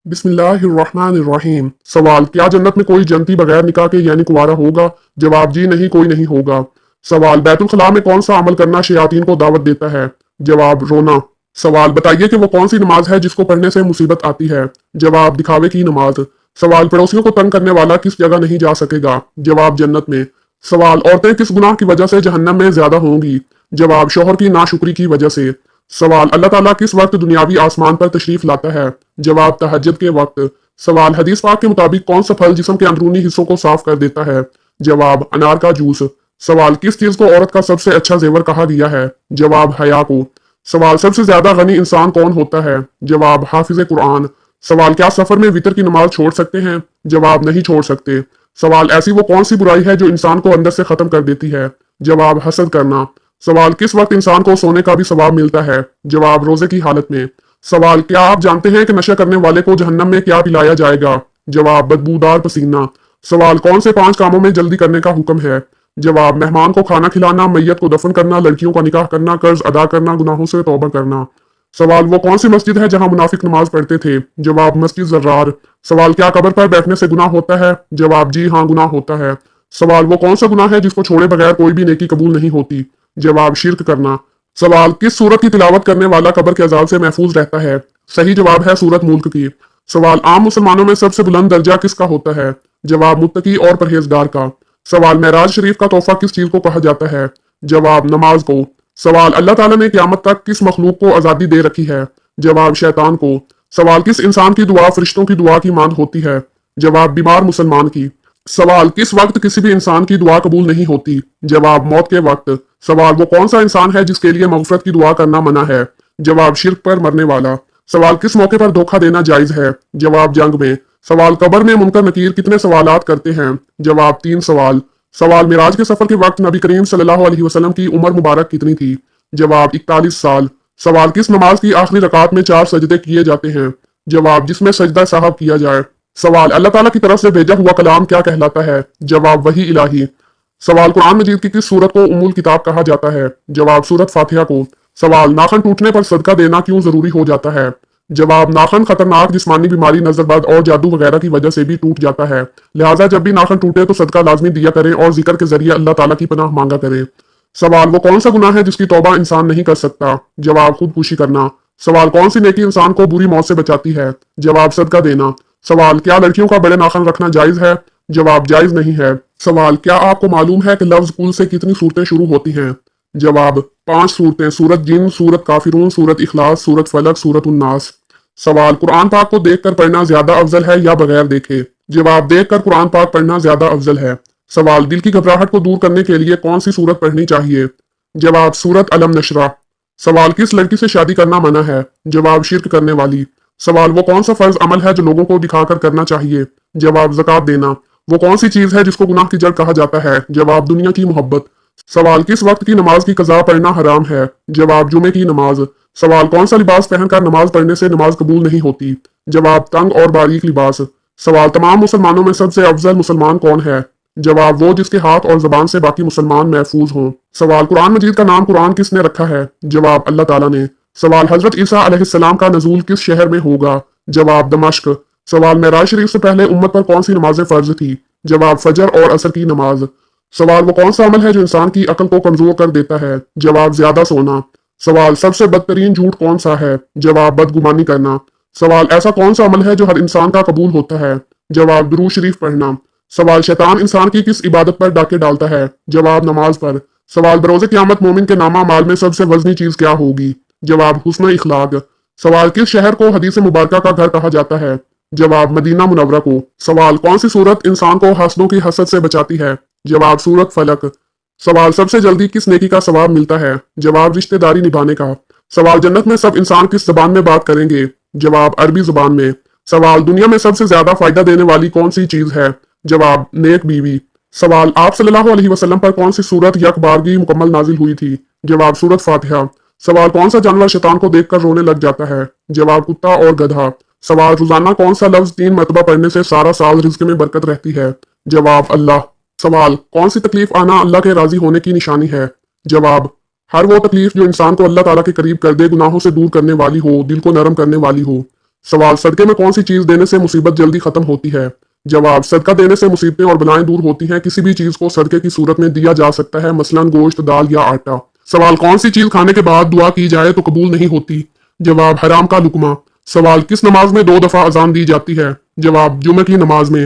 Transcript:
बिस्मिल्लाहिर्रहमानिर्रहीम। सवाल, क्या जन्नत में कोई जन्नती बगैर निकाह के यानी कुंवारा होगा? जवाब, जी नहीं, कोई नहीं होगा। सवाल, बैतुल खला में कौन सा अमल करना शयातीन को दावत देता है? जवाब, रोना। सवाल, बताइए कि वो कौन सी नमाज है जिसको पढ़ने से मुसीबत आती है? जवाब, दिखावे की नमाज। सवाल, पड़ोसियों को तंग करने वाला किस जगह नहीं जा सकेगा? जवाब, जन्नत में। सवाल, औरतें किस गुनाह की वजह से जहन्नम में ज्यादा होंगी? जवाब, शौहर की नाशुक्री की वजह से। सवाल, अल्लाह ताला किस वक्त दुनियावी आसमान पर तशरीफ लाता है? जवाब, तहज्जुद के वक्त। सवाल, हदीस पाक के मुताबिक कौन सा फल जिस्म के अंदरूनी हिस्सों को साफ कर देता है? जवाब, अनार का जूस। सवाल, किस चीज को औरत का सबसे अच्छा जेवर कहा गया है? जवाब, हया को। सवाल, सबसे ज्यादा गनी इंसान कौन होता है? जवाब, हाफिज कुरान। सवाल, क्या सफर में वितर की नमाज छोड़ सकते हैं? जवाब, नहीं छोड़ सकते। सवाल, ऐसी वो कौन सी बुराई है जो इंसान को अंदर से खत्म कर देती है? जवाब, हसद करना। सवाल, किस वक्त इंसान को सोने का भी सवाब मिलता है? जवाब, रोजे की हालत में। सवाल, क्या आप जानते हैं कि नशा करने वाले को जहन्नम में क्या पिलाया जाएगा? जवाब, बदबूदार पसीना। सवाल, कौन से 5 कामों में जल्दी करने का हुक्म है? जवाब, मेहमान को खाना खिलाना, मैयत को दफन करना, लड़कियों का निकाह करना, कर्ज अदा करना, गुनाहों से तौबा करना। सवाल, वो कौन सी मस्जिद है जहां मुनाफिक नमाज पढ़ते थे? जवाब, मस्जिद जर्रार। सवाल, क्या कब्र पर बैठने से गुनाह होता है? जवाब, जी हाँ, गुनाह होता है। सवाल, वो कौन सा गुनाह है जिसको छोड़े बगैर कोई भी नेकी कबूल नहीं होती? जवाब, शिर्क करना। सवाल, किस सूरत की तिलावत करने वाला कब्र के अजाब से महफूज रहता है? सही जवाब है सूरत मुल्क की। सवाल, आम मुसलमानों में सबसे बुलंद दर्जा किसका होता है? जवाब, मुत्तकी और परहेजगार का। सवाल, मेराज शरीफ का तोहफा किस चीज को कहा जाता है? जवाब, नमाज को। सवाल, अल्लाह ताला ने क़यामत तक किस मखलूक को आजादी दे रखी है? जवाब, शैतान को। सवाल, किस इंसान की दुआ फरिश्तों की दुआ की मांद होती है? जवाब, बीमार मुसलमान की। सवाल, किस वक्त किसी भी इंसान की दुआ कबूल नहीं होती? जवाब, मौत के वक्त। सवाल, वो कौन सा इंसान है जिसके लिए मगफरत की दुआ करना मना है? जवाब, शिर्क पर मरने वाला। सवाल, किस मौके पर धोखा देना जायज है? जवाब, जंग में। सवाल, कब्र में मुनकर नकीर कितने सवालात करते हैं? जवाब, 3 सवाल। सवाल, मिराज के सफर के वक्त नबी करीम सल्लल्लाहु अलैहि वसल्लम की उम्र मुबारक कितनी थी? जवाब, 41 साल। सवाल, किस नमाज की आखिरी रकात में 4 सजदे किए जाते हैं? जवाब, जिसमें सजदा साहब किया जाए। सवाल, अल्लाह ताला की तरफ से भेजा हुआ कलाम क्या कहलाता है? जवाब, वही इलाही। सवाल, कुरान मजीद की किस सूरत को उम्मुल किताब कहा जाता है? जवाब, सूरत फातिहा को। सवाल, नाखन टूटने पर सदका देना क्यों जरूरी हो जाता है? जवाब, नाखन खतरनाक जिस्मानी बीमारी, नजरबद और जादू वगैरह की वजह से भी टूट जाता है। लिहाजा जब भी नाखन टूटे तो सदका लाजमी दिया करें और जिक्र के जरिए अल्लाह ताला की पनाह मांगा करें। सवाल, वो कौन सा गुनाह है जिसकी तौबा इंसान नहीं कर सकता? जवाब, खुदकुशी करना। सवाल, कौन सी नेकी इंसान को बुरी मौत से बचाती है? जवाब, सदका देना। सवाल, क्या लड़कियों का बड़े नाखन रखना जायज है? जवाब, जायज नहीं है। सवाल, क्या आपको मालूम है कि लफ्ज कुल से कितनी सूरतें शुरू होती हैं? जवाब, 5 सूरतें। सूरत जिन, सूरत काफिरून, सूरत इखलास, सूरत फलक, सूरत उन्नास। सवाल, कुरान पाक को देखकर पढ़ना ज्यादा अफजल है या बगैर देखे? जवाब, देखकर कुरान पाक पढ़ना ज्यादा अफजल है। सवाल, दिल की घबराहट को दूर करने के लिए कौन सी सूरत पढ़नी चाहिए? जवाब, सूरत अलम नशरा। सवाल, किस लड़की से शादी करना मना है? जवाब, शिर्क करने वाली। सवाल, वो कौन सा फर्ज अमल है जो लोगों को दिखाकर करना चाहिए? जवाब, ज़कात देना। वो कौन सी चीज है जिसको गुनाह की जड़ कहा जाता है? जवाब, दुनिया की मोहब्बत। सवाल, किस वक्त की नमाज की कज़ा पढ़ना हराम है? जवाब, जुमे की नमाज। सवाल, कौन सा लिबास पहनकर नमाज पढ़ने से नमाज कबूल नहीं होती? जवाब, तंग और बारीक लिबास। सवाल, तमाम मुसलमानों में सबसे अफजल मुसलमान कौन है? जवाब, वो जिसके हाथ और जबान से बाकी मुसलमान महफूज हों। सवाल, कुरान मजीद का नाम कुरान किसने रखा है? जवाब, अल्लाह ताला ने। सवाल, हजरत ईसा अलैहिस्सलाम का नजूल किस शहर में होगा? जवाब, दमश्क। सवाल, मेराज शरीफ से पहले उम्मत पर कौन सी नमाजें फर्ज थी? जवाब, फजर और असर की नमाज। सवाल, वो कौन सा अमल है जो इंसान की अकल को कमजोर कर देता है? जवाब, ज्यादा सोना। सवाल, सबसे बदतरीन झूठ कौन सा है? जवाब, बदगुमानी करना। सवाल, ऐसा कौन सा अमल है जो हर इंसान का कबूल होता है? जवाब, दुरूद शरीफ पढ़ना। सवाल, शैतान इंसान की किस इबादत पर डाके डालता है? जवाब, नमाज पर। सवाल, बरोज़े क़यामत मोमिन के नामा माल में सबसे वजनी चीज क्या होगी? जवाब, हुस्न इखलाक। सवाल, किस शहर को हदीस मुबारका का घर कहा जाता है? जवाब, मदीना मुनव्वरा को। सवाल, कौन सी सूरत इंसान को हसदों की हसद से बचाती है? जवाब, सूरत फलक। सवाल, सबसे जल्दी किस नेकी का सवाब मिलता है? जवाब, रिश्तेदारी निभाने का। सवाल, जन्नत में सब इंसान किस जबान में बात करेंगे? जवाब, अरबी जुबान में। सवाल, दुनिया में सबसे ज्यादा फायदा देने वाली कौन सी चीज है? जवाब, नेक बीवी। सवाल, आप सल्लल्लाहु अलैहि वसल्लम पर कौन सी सूरत यकबारगी मुकम्मल नाजिल हुई थी? जवाब, सूरत फातिहा। सवाल, कौन सा जानवर शैतान को देखकर रोने लग जाता है? जवाब, कुत्ता और गधा। सवाल, रोजाना कौन सा लफ्ज 3 मरतबा पढ़ने से सारा साल रिज्क में बरकत रहती है? जवाब, अल्लाह। सवाल, कौन सी तकलीफ आना अल्लाह के राजी होने की निशानी है? जवाब, हर वो तकलीफ जो इंसान को अल्लाह ताला के करीब कर दे, गुनाहों से दूर करने वाली हो, दिल को नरम करने वाली हो। सवाल सदके में कौन सी चीज देने से मुसीबत जल्दी खत्म होती है? जवाब सदका देने से मुसीबतें और बलाएं दूर होती हैं। किसी भी चीज को सदके की सूरत में दिया जा सकता है, मसलन गोश्त, दाल या आटा। सवाल कौन सी चीज खाने के बाद दुआ की जाए तो कबूल नहीं होती? जवाब हराम का लुकमा। सवाल किस नमाज में 2 दफा अजान दी जाती है? जवाब जुमे की नमाज में।